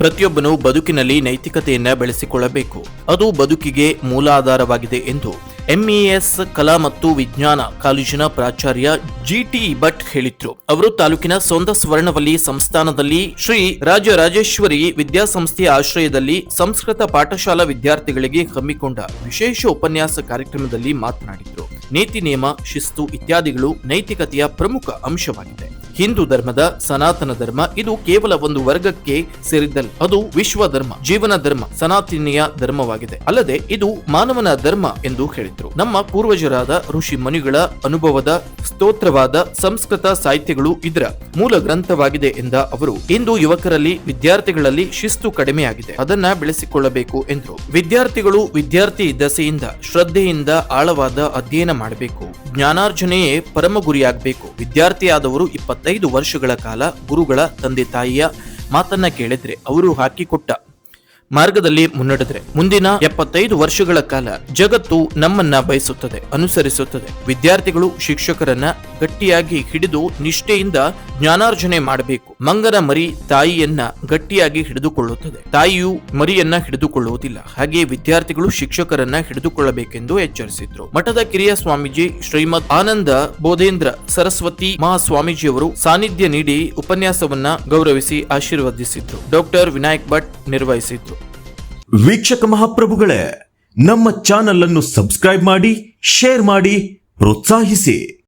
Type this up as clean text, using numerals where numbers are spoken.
ಪ್ರತಿಯೊಬ್ಬನು ಬದುಕಿನಲ್ಲಿ ನೈತಿಕತೆಯನ್ನ ಬೆಳೆಸಿಕೊಳ್ಳಬೇಕು. ಅದು ಬದುಕಿಗೆ ಮೂಲಾಧಾರವಾಗಿದೆ ಎಂದು ಎಂಇಎಸ್ ಕಲಾ ಮತ್ತು ವಿಜ್ಞಾನ ಕಾಲೇಜಿನ ಪ್ರಾಚಾರ್ಯ ಜಿಟಿ ಭಟ್ ಹೇಳಿದ್ರು. ಅವರು ತಾಲೂಕಿನ ಸೊಂದ ಸ್ವರ್ಣವಲ್ಲಿ ಸಂಸ್ಥಾನದಲ್ಲಿ ಶ್ರೀ ರಾಜರಾಜೇಶ್ವರಿ ವಿದ್ಯಾಸಂಸ್ಥೆಯ ಆಶ್ರಯದಲ್ಲಿ ಸಂಸ್ಕೃತ ಪಾಠಶಾಲಾ ವಿದ್ಯಾರ್ಥಿಗಳಿಗೆ ಹಮ್ಮಿಕೊಂಡ ವಿಶೇಷ ಉಪನ್ಯಾಸ ಕಾರ್ಯಕ್ರಮದಲ್ಲಿ ಮಾತನಾಡಿದ್ರು. ನೀತಿ ನಿಯಮ, ಶಿಸ್ತು ಇತ್ಯಾದಿಗಳು ನೈತಿಕತೆಯ ಪ್ರಮುಖ ಅಂಶವಾಗಿದೆ. ಹಿಂದೂ ಧರ್ಮದ ಸನಾತನ ಧರ್ಮ ಇದು ಕೇವಲ ಒಂದು ವರ್ಗಕ್ಕೆ ಸೇರಿದ್ದಲ್ಲ, ಅದು ವಿಶ್ವ ಧರ್ಮ, ಜೀವನ ಧರ್ಮ, ಸನಾತನೀಯ ಧರ್ಮವಾಗಿದೆ. ಅಲ್ಲದೆ ಇದು ಮಾನವನ ಧರ್ಮ ಎಂದು ಹೇಳಿದ್ರು. ನಮ್ಮ ಪೂರ್ವಜರಾದ ಋಷಿ ಮುನಿಗಳ ಅನುಭವದ ಸ್ತೋತ್ರವಾದ ಸಂಸ್ಕೃತ ಸಾಹಿತ್ಯಗಳು ಇದರ ಮೂಲ ಗ್ರಂಥವಾಗಿದೆ ಎಂದ ಅವರು, ಇಂದು ಯುವಕರಲ್ಲಿ ವಿದ್ಯಾರ್ಥಿಗಳಲ್ಲಿ ಶಿಸ್ತು ಕಡಿಮೆಯಾಗಿದೆ, ಅದನ್ನ ಬೆಳೆಸಿಕೊಳ್ಳಬೇಕು ಎಂದರು. ವಿದ್ಯಾರ್ಥಿಗಳು ವಿದ್ಯಾರ್ಥಿ ದಶೆಯಿಂದ ಶ್ರದ್ಧೆಯಿಂದ ಆಳವಾದ ಅಧ್ಯಯನ ಮಾಡಬೇಕು. ಜ್ಞಾನಾರ್ಜನೆಯೇ ಪರಮ ಗುರಿಯಾಗಬೇಕು. ವಿದ್ಯಾರ್ಥಿಯಾದವರು 25 ವರ್ಷಗಳ ಕಾಲ ಗುರುಗಳ ತಂದೆ ತಾಯಿಯ ಮಾತನ್ನ ಕೇಳಿದ್ರೆ, ಅವರು ಹಾಕಿಕೊಟ್ಟ ಮಾರ್ಗದಲ್ಲಿ ಮುನ್ನಡೆದ್ರೆ ಮುಂದಿನ 75 ವರ್ಷಗಳ ಕಾಲ ಜಗತ್ತು ನಮ್ಮನ್ನ ಬಯಸುತ್ತದೆ, ಅನುಸರಿಸುತ್ತದೆ. ವಿದ್ಯಾರ್ಥಿಗಳು ಶಿಕ್ಷಕರನ್ನ ಗಟ್ಟಿಯಾಗಿ ಹಿಡಿದು ನಿಷ್ಠೆಯಿಂದ ಜ್ಞಾನಾರ್ಜನೆ ಮಾಡಬೇಕು. ಮಂಗನ ಮರಿ ತಾಯಿಯನ್ನ ಗಟ್ಟಿಯಾಗಿ ಹಿಡಿದುಕೊಳ್ಳುತ್ತದೆ, ತಾಯಿಯು ಮರಿಯನ್ನ ಹಿಡಿದುಕೊಳ್ಳುವುದಿಲ್ಲ. ಹಾಗೆ ವಿದ್ಯಾರ್ಥಿಗಳು ಶಿಕ್ಷಕರನ್ನ ಹಿಡಿದುಕೊಳ್ಳಬೇಕೆಂದು ಎಚ್ಚರಿಸಿದ್ರು. ಮಠದ ಕಿರಿಯ ಸ್ವಾಮೀಜಿ ಶ್ರೀಮದ್ ಆನಂದ ಬೋಧೇಂದ್ರ ಸರಸ್ವತಿ ಮಹಾಸ್ವಾಮೀಜಿಯವರು ಸಾನ್ನಿಧ್ಯ ನೀಡಿ ಉಪನ್ಯಾಸವನ್ನ ಗೌರವಿಸಿ ಆಶೀರ್ವದಿಸಿದ್ರು. ಡಾಕ್ಟರ್ ವಿನಾಯಕ್ ಭಟ್ ನಿರ್ವಹಿಸಿದ್ರು. ವೀಕ್ಷಕ ಮಹಾಪ್ರಭುಗಳೇ, ನಮ್ಮ ಚಾನಲ್ ಅನ್ನು ಸಬ್ಸ್ಕ್ರೈಬ್ ಮಾಡಿ, ಶೇರ್ ಮಾಡಿ, ಪ್ರೋತ್ಸಾಹಿಸಿ.